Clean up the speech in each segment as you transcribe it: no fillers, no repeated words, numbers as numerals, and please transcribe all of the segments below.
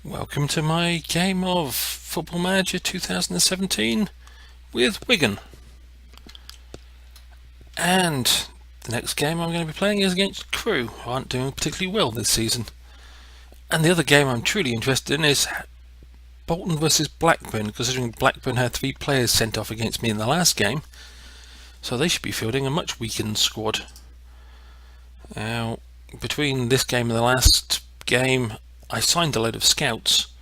Welcome to my game of Football Manager 2017 with Wigan. And the next game I'm going to be playing is against Crewe, who aren't doing particularly well this season. And the other game I'm truly interested in is Bolton versus Blackburn, considering Blackburn had 3 players sent off against me in the last game, so they should be fielding a much weakened squad. Now, between this game and the last game, I signed a load of scouts,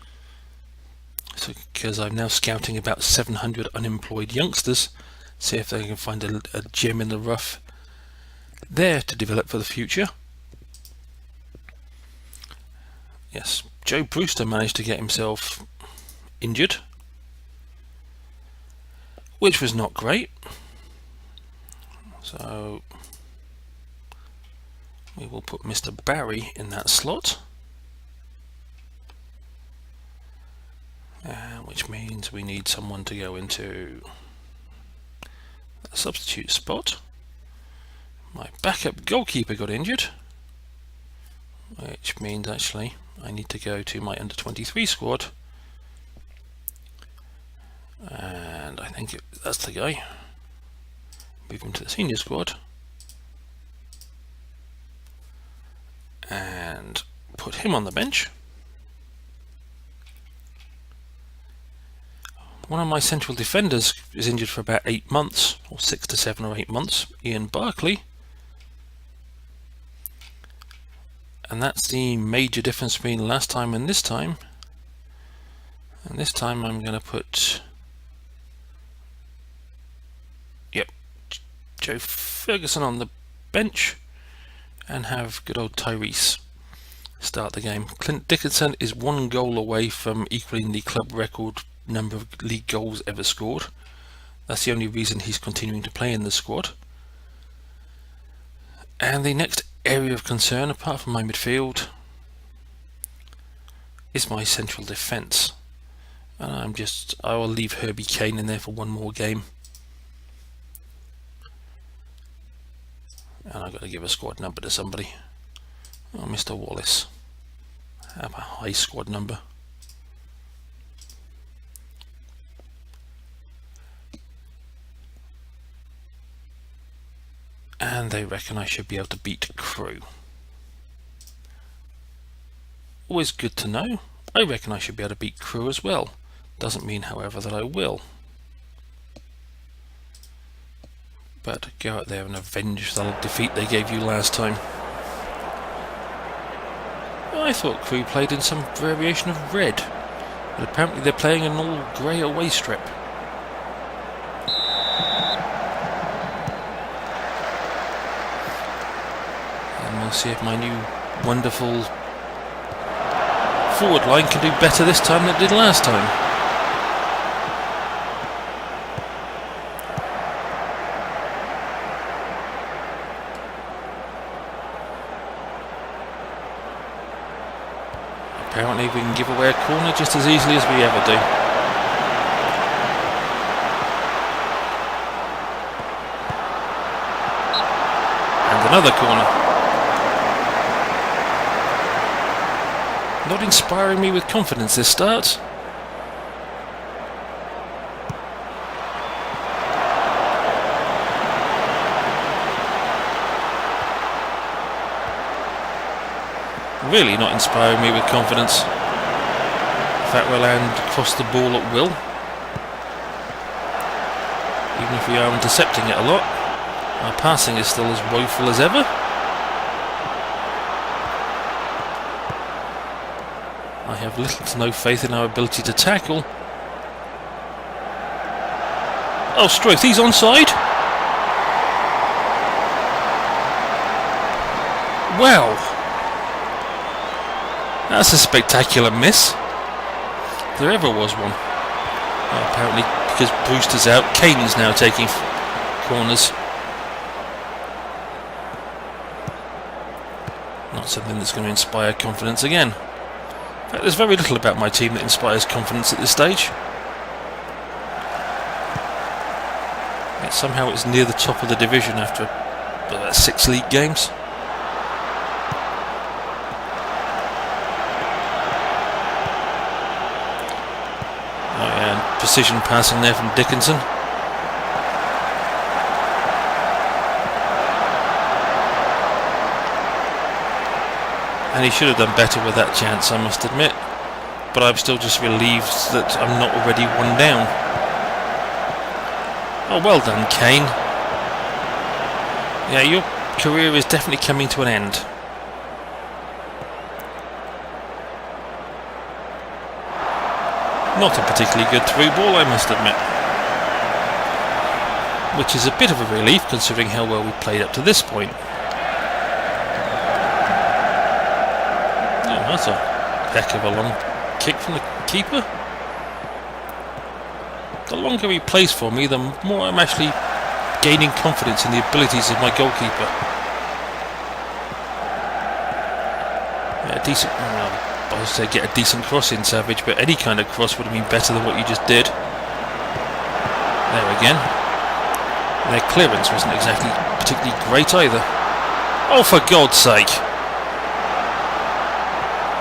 because I'm now scouting about 700 unemployed youngsters, see if they can find a gem in the rough there to develop for the future. Yes, Joe Brewster managed to get himself injured, which was not great. So we will put Mr. Barry in that slot, which means we need someone to go into a substitute spot. My backup goalkeeper got injured, which means actually I need to go to my under-23 squad, and I think that's the guy. Move him to the senior squad and put him on the bench. One of my central defenders is injured for about 8 months, or 6 to 7 or 8 months, Ian Barkley. And that's the major difference between last time and this time. And this time I'm going to put, Joe Ferguson on the bench and have good old Tyrese start the game. Clint Dickinson is 1 goal away from equaling the club record number of league goals ever scored. That's the only reason he's continuing to play in the squad. And the next area of concern, apart from my midfield, is my central defence. And I will leave Herbie Kane in there for 1 more game. And I've got to give a squad number to somebody. Oh, Mr. Wallace. Have a high squad number. And they reckon I should be able to beat Crewe. Always good to know. I reckon I should be able to beat Crewe as well. Doesn't mean, however, that I will. But go out there and avenge the defeat they gave you last time. I thought Crewe played in some variation of red, but apparently they're playing an all grey away strip. And we'll see if my new wonderful forward line can do better this time than it did last time. Apparently we can give away a corner just as easily as we ever do. And another corner. Not inspiring me with confidence this start. Really not inspiring me with confidence. That will land across the ball at will. Even if we are intercepting it a lot, our passing is still as woeful as ever. I have little to no faith in our ability to tackle. Oh, Stroth, he's onside. Well, that's a spectacular miss. If there ever was one. Well, apparently, because Brewster's out, Kane's now taking corners. Not something that's going to inspire confidence again. In fact, there's very little about my team that inspires confidence at this stage. Yet somehow it's near the top of the division after about 6 league games. precision passing there from Dickinson. And he should have done better with that chance, I must admit. But I'm still just relieved that I'm not already one down. Oh, well done, Kane. Yeah, your career is definitely coming to an end. Not a particularly good through ball, I must admit. Which is a bit of a relief considering how well we played up to this point. Oh, that's a heck of a long kick from the keeper. The longer he plays for me, the more I'm actually gaining confidence in the abilities of my goalkeeper. Yeah, decent. I would say get a decent cross in, Savage, but any kind of cross would have been better than what you just did. There again. Their clearance wasn't exactly particularly great either. Oh, for God's sake!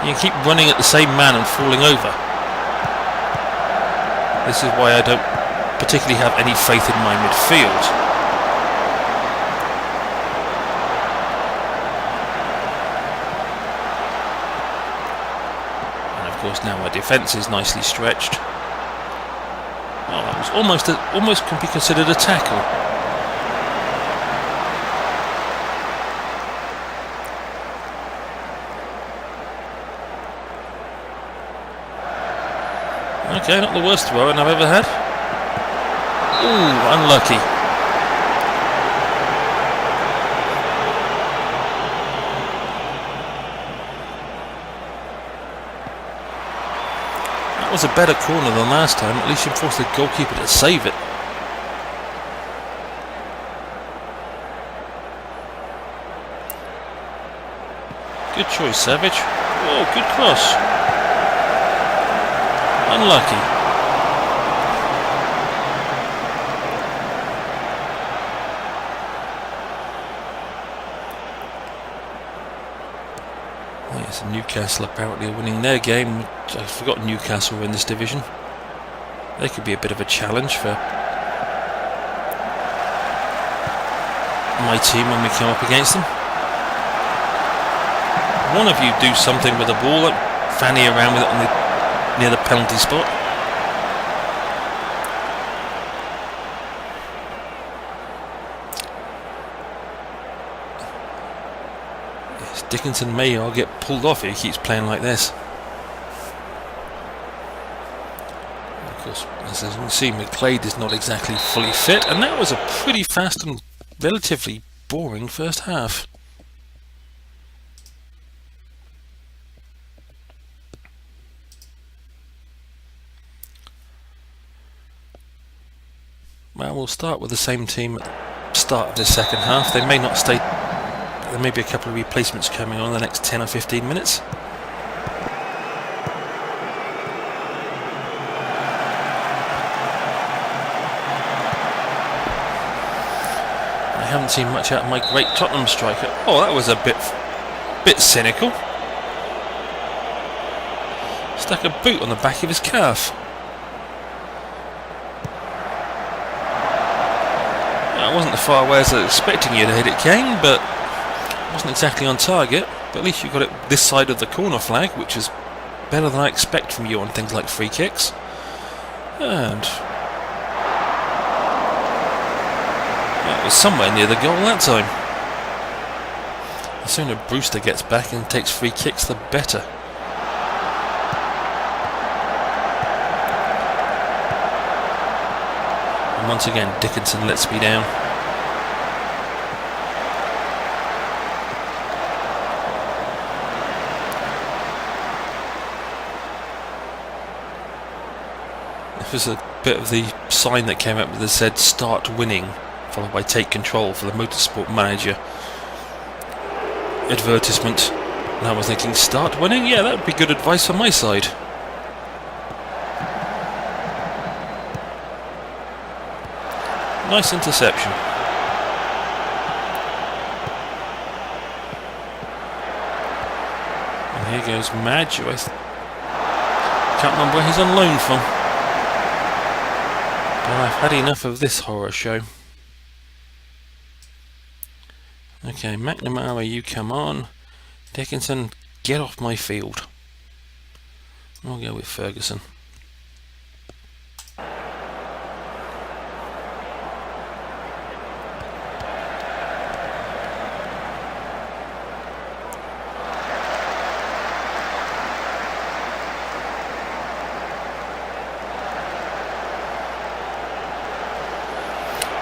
You keep running at the same man and falling over. This is why I don't particularly have any faith in my midfield. And of course now our defence is nicely stretched. Oh, that was almost can be considered a tackle. Okay, not the worst throw I've ever had. Ooh, unlucky. That was a better corner than last time. At least you forced the goalkeeper to save it. Good choice, Savage. Oh, good cross. Unlucky. Yes, Newcastle apparently are winning their game. I forgot Newcastle were in this division. They could be a bit of a challenge for my team when we come up against them. One of you do something with the ball, like fanny around with it on near the penalty spot. Yes, Dickinson may or get pulled off if he keeps playing like this. Of course, as you can see, McClade is not exactly fully fit, and that was a pretty fast and relatively boring first half. Well, we'll start with the same team at the start of the second half. They may not stay. There may be a couple of replacements coming on in the next 10 or 15 minutes. I haven't seen much out of my great Tottenham striker. Oh, that was a bit cynical. Stuck a boot on the back of his calf. It wasn't as far away as I was expecting you to hit it, Kane, but it wasn't exactly on target. But at least you got it this side of the corner flag, which is better than I expect from you on things like free kicks. And it was somewhere near the goal that time. The sooner Brewster gets back and takes free kicks, the better. And once again, Dickinson lets me down. This was a bit of the sign that came up that said "Start winning," followed by "Take control" for the Motorsport Manager advertisement. And I was thinking, start winning? Yeah, that would be good advice on my side. Nice interception. And here goes Madge, who I can't remember where he's on loan from. Well, I've had enough of this horror show. Okay, McNamara, you come on. Dickinson, get off my field. I'll go with Ferguson.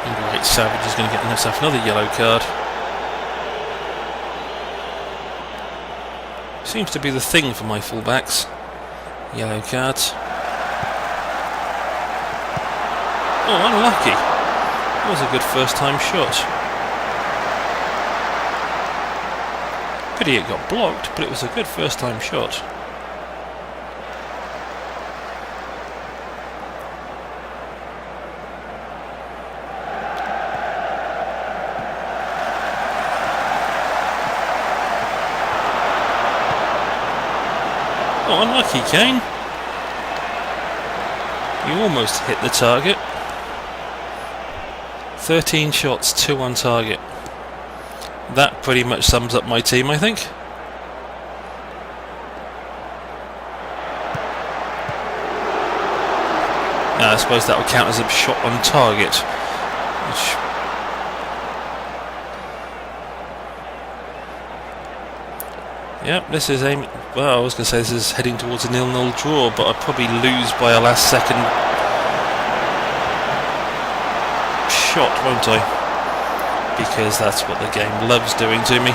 Right, Savage is going to get himself another yellow card. Seems to be the thing for my fullbacks. Yellow cards. Oh, unlucky. That was a good first time shot. Pity it got blocked, but it was a good first time shot. Oh, unlucky, Kane. You almost hit the target. 13 shots, 2 on target. That pretty much sums up my team, I think. Now, I suppose that would count as a shot on target. Yep, this is aiming. Well, I was going to say this is heading towards a 0-0 draw, but I'd probably lose by a last second shot, won't I? Because that's what the game loves doing to me.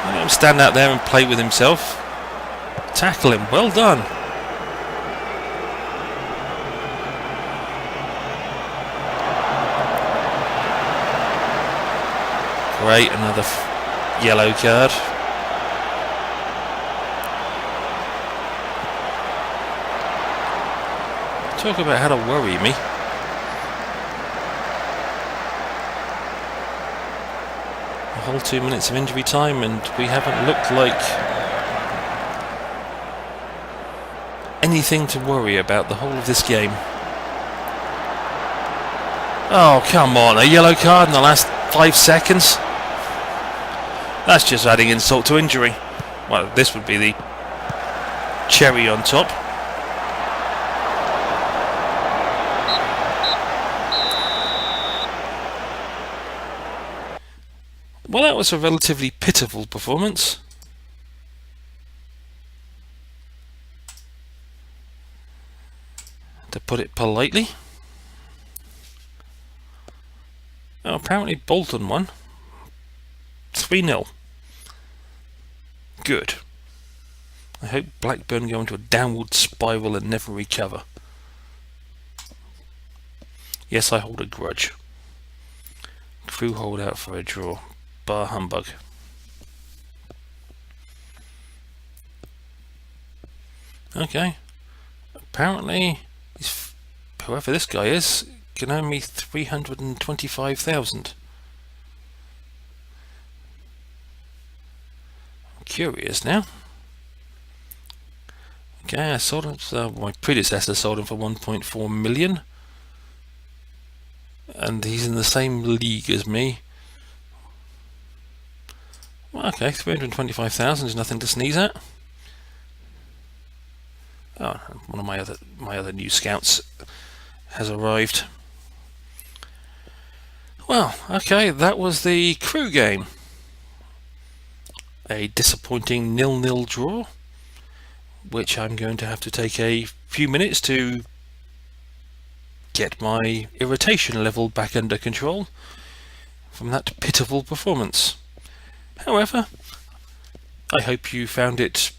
Let him stand out there and play with himself. Tackle him, well done. Great, another yellow card. Talk about how to worry me. A whole 2 minutes of injury time and we haven't looked like anything to worry about the whole of this game. Oh, come on, a yellow card in the last 5 seconds? That's just adding insult to injury. Well, this would be the cherry on top. Well, that was a relatively pitiful performance. To put it politely. Oh, apparently Bolton won. 3-0. Good. I hope Blackburn go into a downward spiral and never recover. Yes, I hold a grudge. Crewe hold out for a draw. Bar humbug. Okay. Apparently, whoever this guy is can earn me 325,000. I'm curious now. Okay, I sold him. My predecessor sold him for 1.4 million, and he's in the same league as me. Well, okay, 325,000 is nothing to sneeze at. Oh, one of my other new scouts has arrived. Well, okay, that was the Crewe game. A disappointing 0-0 draw, which I'm going to have to take a few minutes to get my irritation level back under control from that pitiful performance. However, I hope you found it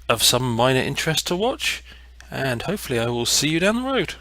of some minor interest to watch, and hopefully I will see you down the road.